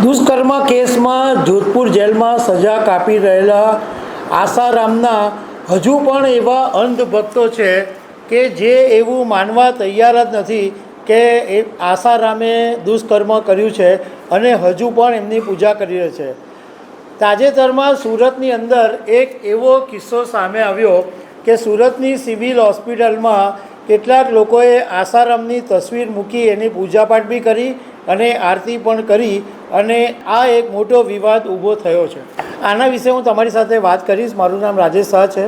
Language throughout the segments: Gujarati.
દુષ્કર્મ કેસમાં જોધપુર જેલમાં સજા કાપી રહેલા આસારામના હજુ પણ એવા અંધભક્તો છે કે જે એવું માનવા તૈયાર જ નથી કે એ આસારામે દુષ્કર્મ કર્યું છે અને હજુ પણ એમની પૂજા કરી રહે છે। તાજેતરમાં સુરતની અંદર એક એવો કિસ્સો સામે આવ્યો કે સુરતની સિવિલ હોસ્પિટલમાં કેટલાક લોકોએ આસારામની તસવીર મૂકી એની પૂજાપાઠ બી કરી અને આરતી પણ કરી અને આ એક મોટો વિવાદ ઊભો થયો છે। આના વિશે હું તમારી સાથે વાત કરીશ। મારું નામ રાજેશ શાહ છે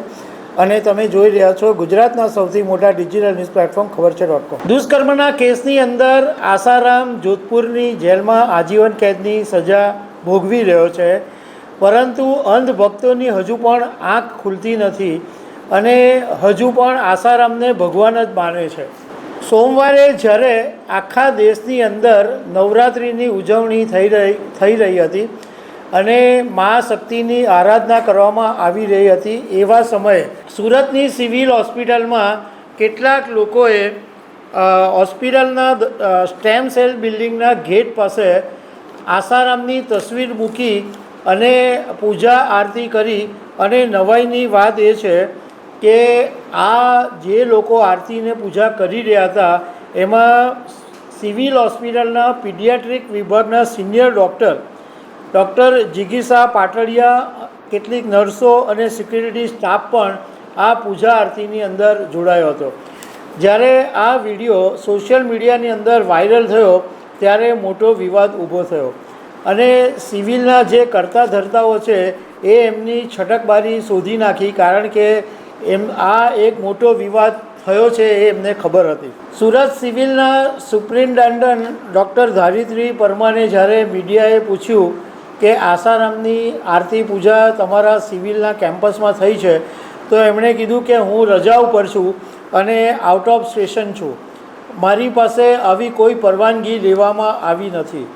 અને તમે જોઈ રહ્યા છો ગુજરાતના સૌથી મોટા ડિજિટલ ન્યૂઝ પ્લેટફોર્મ ખબર છે.com। દુષ્કર્મના કેસની અંદર આસારામ જોધપુરની જેલમાં આજીવન કેદની સજા ભોગવી રહ્યો છે, પરંતુ અંધભક્તોની હજુ પણ આંખ ખુલતી નથી અને હજુ પણ આસારામને ભગવાન જ માને છે। સોમવારે જ્યારે આખા દેશની અંદર નવરાત્રિની ઉજવણી થઈ રહી હતી અને મા શક્તિની આરાધના કરવામાં આવી રહી હતી, એવા સમયે સુરતની સિવિલ હોસ્પિટલમાં કેટલાક લોકોએ હોસ્પિટલના સ્ટેમ સેલ બિલ્ડિંગના ગેટ પાસે આસારામની તસવીર મૂકી અને પૂજા આરતી કરી। અને નવાઈની વાત એ છે કે આ જે લોકો આરતીને પૂજા કરી રહ્યા હતા એમાં સિવિલ હોસ્પિટલના પીડિયાટ્રિક વિભાગના સિનિયર ડૉક્ટર જિગીસા પાટડિયા, કેટલીક નર્સો અને સિક્યુરિટી સ્ટાફ પણ આ પૂજા આરતીની અંદર જોડાયો હતો। જ્યારે આ વિડીયો સોશિયલ મીડિયાની અંદર વાયરલ થયો ત્યારે મોટો વિવાદ ઊભો થયો અને સિવિલના જે કરતા ધરતાઓ છે એ એમની છટકબારી શોધી નાખી, કારણ કે આ એક મોટો વિવાદ થયો છે એ એમને ખબર હતી। સુરત સિવિલના સુપ્રિન્ટેન્ડન્ટ ડૉક્ટર ધારિત્રી પરમાને જ્યારે મીડિયાએ પૂછ્યું કે આસારામની આરતી પૂજા તમારા સિવિલના કેમ્પસમાં થઈ છે, તો એમણે કીધું કે હું રજા ઉપર છું અને આઉટ ઓફ સ્ટેશન છું, મારી પાસે આવી કોઈ પરવાનગી લેવામાં આવી નથી।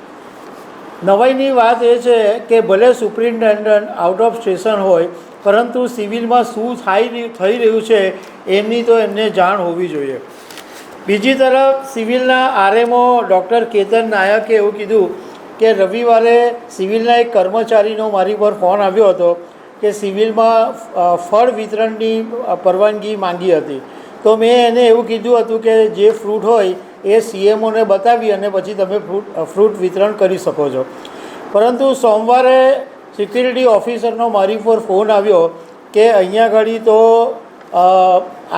નવાઈની વાત એ છે કે ભલે સુપ્રિન્ટેન્ડન્ટ આઉટ ઓફ સ્ટેશન હોય, પરંતુ સિવિલમાં શું થઈ રહ્યું છે એમની તો એમને જાણ હોવી જોઈએ। બીજી તરફ સિવિલના આરએમઓ ડૉક્ટર કેતન નાયકે એવું કીધું કે રવિવારે સિવિલના એક કર્મચારીનો મારી પર ફોન આવ્યો હતો કે સિવિલમાં ફળ વિતરણની પરવાનગી માંગી હતી, તો મેં એને એવું કીધું હતું કે જે ફ્રૂટ હોય એ સીએમઓને બતાવી અને પછી તમે ફ્રૂટ વિતરણ કરી શકો છો। પરંતુ સોમવારે સિક્યુરિટી ઓફિસરનો મારી પર ફોન આવ્યો કે અહીંયા ઘડી તો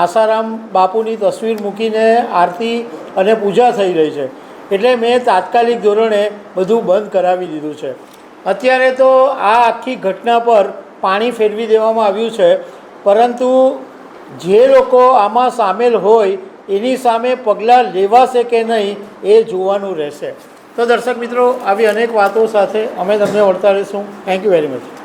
આસારામ બાપુની તસવીર મૂકીને આરતી અને પૂજા થઈ રહી છે, એટલે મેં તાત્કાલિક ધોરણે બધું બંધ કરાવી દીધું છે। અત્યારે તો આ આખી ઘટના પર પાણી ફેરવી દેવામાં આવ્યું છે, પરંતુ જે લોકો આમાં સામેલ હોય એની સામે પગલાં લેવાશે કે નહીં એ જોવાનું રહેશે। તો દર્શક મિત્રો, આવી અનેક વાતો સાથે અમે તમને મળતા રહીશું। Thank you very much.